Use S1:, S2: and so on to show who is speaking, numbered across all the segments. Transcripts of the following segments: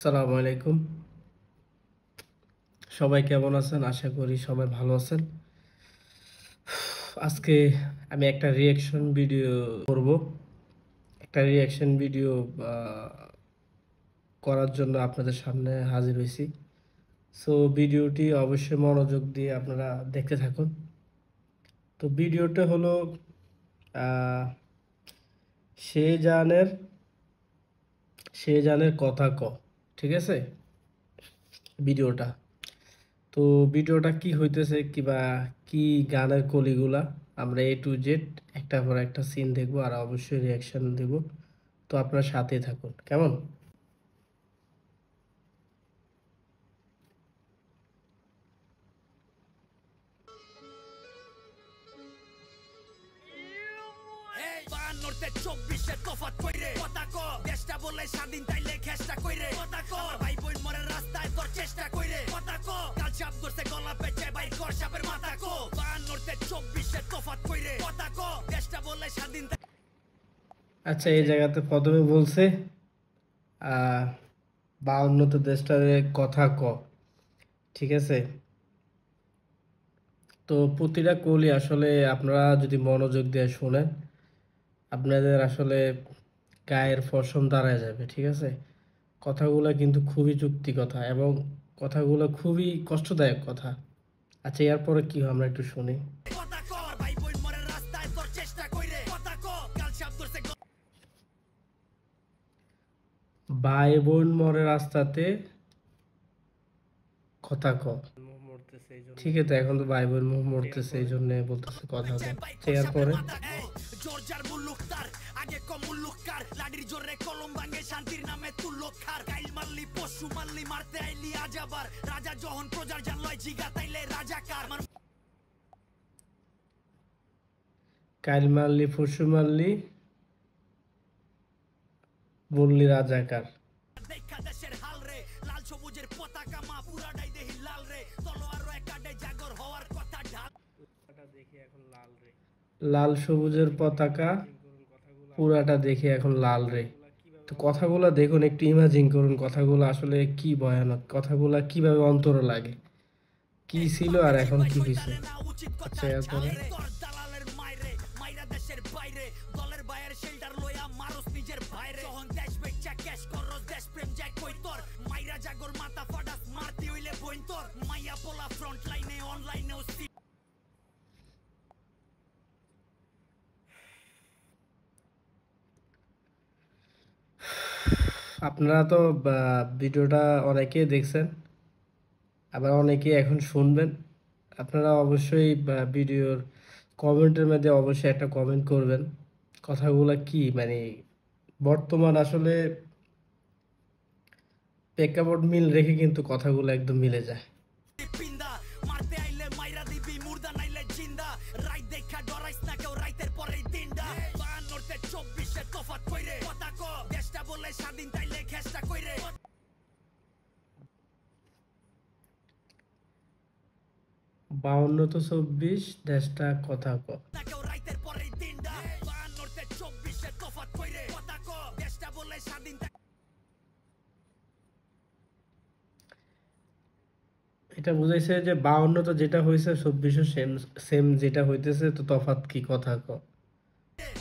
S1: আসসালামু আলাইকুম। সবাই কেমন আছেন? আশা করি সবাই ভালো আছেন। আজকে আমি একটা রিঅ্যাকশন ভিডিও করব। একটা রিঅ্যাকশন ভিডিও আ করার জন্য আপনাদের সামনে হাজির হইছি। সো ভিডিওটি অবশ্যই মনোযোগ দিয়ে আপনারা দেখতে থাকুন। তো ভিডিওটা হলো আ সে জানের সে জানের কথা ক। ঠিক আছে? ভিডিওটা। তো ভিডিওটা কি হইতেছে কিবা কি গানের কলিগুলা আমরা A to Z একটার পর একটা সিন দেখবো আর অবশ্যই রিয়াকশন দেব। তো আপনারা সাথেই থাকুন। কেমন?
S2: এই 52 24 এর তফাৎ কইরে কথা ক দেশটা বলে স্বাধীন তাইলে খেষ্টা কইরে কথা ক ভাই বোন মরে রাস্তায় তোর চেষ্টা কইরে কথা ক কাল চাপ করছে গলা পেঁচে বাইর কর সাপের মাথা ক 52 24 এর তফাৎ কইরে কথা ক দেশটা বলে স্বাধীন।
S1: আচ্ছা এই জায়গাতে প্রথমে বলছে 52তে দেশটার কথা ক। ঠিক আছে? তো প্রতিটা কলি আসলে আপনারা যদি মনোযোগ দিয়ে শোনেন আপনাদের আসলে গায়ের পশম দাঁড়ায় যাবে। ঠিক আছে? কথাগুলা কিন্তু খুবই যুক্তি কথা এবং কথাগুলো খুবই কষ্টদায়ক কথা। আচ্ছা এরপরে কি হয় আমরা একটু শুনি।
S2: কথা ক ভাই বোন মরে রাস্তায় তোর চেষ্টা কইরে কথা ক কাল চাপ করছে
S1: ভাই বোন মরে রাস্তাতে কথা ক। ঠিক আছে এখন তো ভাই বোন মরতেছে এই জন্য বলতেছে কথা ক। এরপরে
S2: জর্জার মুল্লুকতার আগে কম মুল্লুককার লাডির জোরে কলম ভাঙে শান্তির নামে তুল্লকার কাইল মারলি পশু মারলি মারতে আইলি আজাবার রাজা যখন প্রজার জানলয় জিগা তাইলে রাজাকার
S1: কাইল মারলি পরশু মারলি বললি রাজাকার।
S2: দেখা দেশের হাল রে লাল সবুজের পতাকা মা পুরাটাই দেহি লাল রে তলোয়ার একাডে জাগর হওয়ার কথা ঢাল
S1: লাল সবুজের পতাকা পুরাটা দেখে এখন লাল রে। তো কথাগুলো দেখুন একটু ইমাজিন করুন কথাগুলো আসলে কি ভয়ানক কথাগুলো কিভাবে অন্তরে লাগে কি ছিল আর এখন কি হয়েছে। আচ্ছা এরপরে
S2: দালালের মাইরে মাইরা দেশের বাইরে দলের বাইরের শেল্টার লইয়া মারুস নিজের বাইরে যখন দেশ বেচা ক্যাশ করস দেশ প্রেম যায় কই তোর মাইরা জাগর মাথা ফাটাস মারতি হইলে বইন তোর মাইয়া পোলা ফ্রন্ট লাইনে অনলাইনেও
S1: আপনারা তো ভিডিওটা অনেকেই দেখছেন আবার অনেকেই এখন শুনবেন। আপনারা অবশ্যই ভিডিওর কমেন্টের মধ্যে অবশ্যই একটা কমেন্ট করবেন কথাগুলো কি মানে বর্তমান আসলে প্রেক্ষাপট মিল রেখে কিন্তু কথাগুলো একদম মিলে যায়।
S2: পিন্দা মারতে আইলে মাইরা দিবি মুর্দা নাইলে জিন্দা রাইত দেখা ডরাইস না কেউ রাইতের পরেই দিনটা 52 24 এর তফাৎ কইরে কথা ক দেশটা বলে স্বাধীন তাইলে খেষ্টা কইরে
S1: 52 তো 24 দেশটা কথা ক।
S2: না কেউ রাইতের পরেই দিনটা 52 24 এর তফাৎ কইরে কথা ক দেশটা বলে স্বাধীন
S1: এটা বুঝাইছে যে 52 তো যেটা হয়েছে 24 সেম সেম যেটা হইতেছে তো তফাৎ কি কথা ক।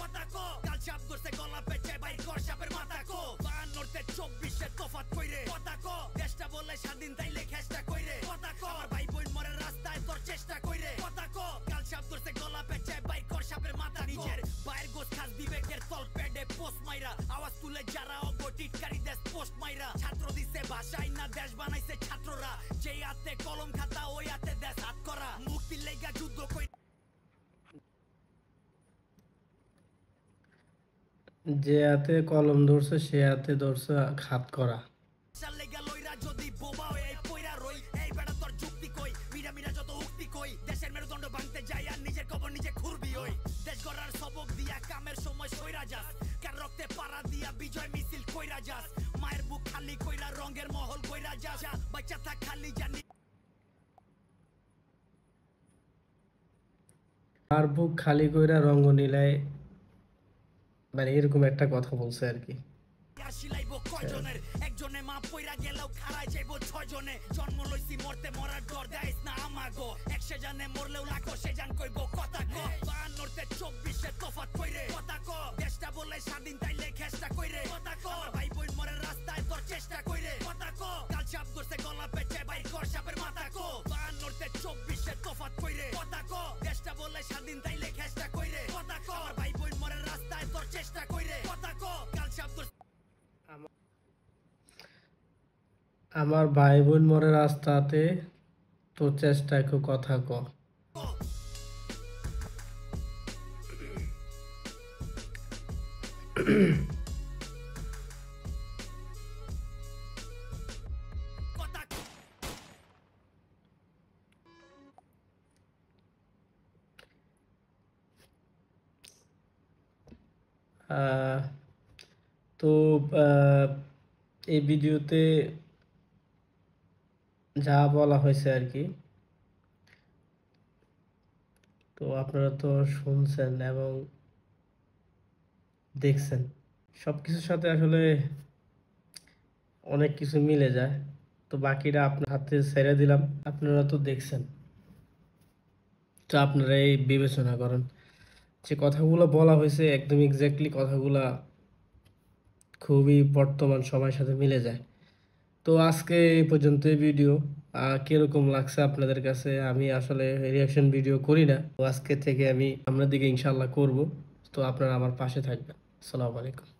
S2: কথা ক কাল চাপ করছে গলা পেঁচে বাইর কর সাপের মাথা ক 52 24 এর তফাৎ কইরে কথা ক দেশটা বলে স্বাধীন তাইলে খেষ্টা কইরে কথা ক ভাই বোন মরে রাস্তায় তোর চেষ্টা কইরে কথা ক কাল চাপ করছে গলা পেঁচে বাইর কর সাপের মাথা নিজের বাইর গোছ খাস বিবেকের তল পেডে পোস্ট মাইরা আওয়াজ তুলে যারা অবটিটকারী দেশ পোস্ট মাইরা ছাত্র দিছে ভাষাই না দেশ বানাইছে ছাত্ররা যেই হাতে কলম খাতা ওই হাতে দেশ হাত করা মুক্তির লেগা যুদ্ধ কই
S1: যে হাতে কলম ধরছে সে হাতে ধরছে হাত করা।
S2: লেগা লইরা যদি বোবা হয়ে এই পয়রা রই এই বেটা তোর যুক্তি কই মিরা মিরা যত উক্তি কই দেশের মেরুদণ্ড ভাঙতে যাই আর নিজের কবর নিজে খুরবি হই দেশ গড়ার সবক দিয়া কামের সময় সইরা যাস কার রক্তে পাড়া দিয়া বিজয় মিছিল কইরা যাস মায়ের বুক খালি কইরা রঙের মহল কইরা যাস বাচ্চা থাক খালি জানি
S1: আর বুক খালি কইরা রঙ্গ নীলায় মানে এরকম একটা কথা বলছে আর কি।
S2: আর সিলাইব কয়জনের একজনে মা পয়রা গেলে গেলেও খাড়ায় যাইবো 6 জনে জন্ম লইছি মরতে মরার ডর দেয়স না আমাগো 100 জানে মরলেও লাখো সে জান কইবো কথা কো 52 তে 24 এ তফাত কইরে কথা কো দেশটা বলে স্বাধীন তাইলে খেষ্টা কইরে কথা কো ভাই বোন মরে রাস্তায় তোর চেষ্টা কইরে কথা কো কাল চাপ করছে গলা পেঁচে বাইর কর সাপের মাথা কো 52 তে 24 এ তফাত কইরে কথা কো দেশটা বলে স্বাধীন তাইলে খেষ্টা কইরে কথা কো ভাই বোন মরে রাস্তায় তোর চেষ্টা কইরে কথা কো কাল চাপ করছে
S1: আমার ভাই বোন মরে রাস্তাতে তোর চেষ্টায় কথা ক।
S2: কথা কো
S1: আহ, তো এই ভিডিওতে যা বলা হয়েছে আর কি, তো আপনারা তো শুনছেন এবং দেখছেন, সব কিছুর সাথে আসলে অনেক কিছু মিলে যায়। তো বাকিটা আপনার হাতে ছেড়ে দিলাম, আপনারা তো দেখছেন, তো আপনারা এই বিবেচনা করেন যে কথাগুলো বলা হয়েছে একদম এক্স্যাক্টলি কথাগুলা খুবই বর্তমান সময়ের সাথে মিলে যায়। তো আজকে এই পর্যন্ত এই ভিডিও কিরকম লাগছে আপনাদের কাছে? আমি আসলে রিয়াকশন ভিডিও করি না, তো আজকে থেকে আমি সামনের দিকে ইনশাল্লাহ করব। তো আপনারা আমার পাশে থাকবেন। আসসালামু আলাইকুম।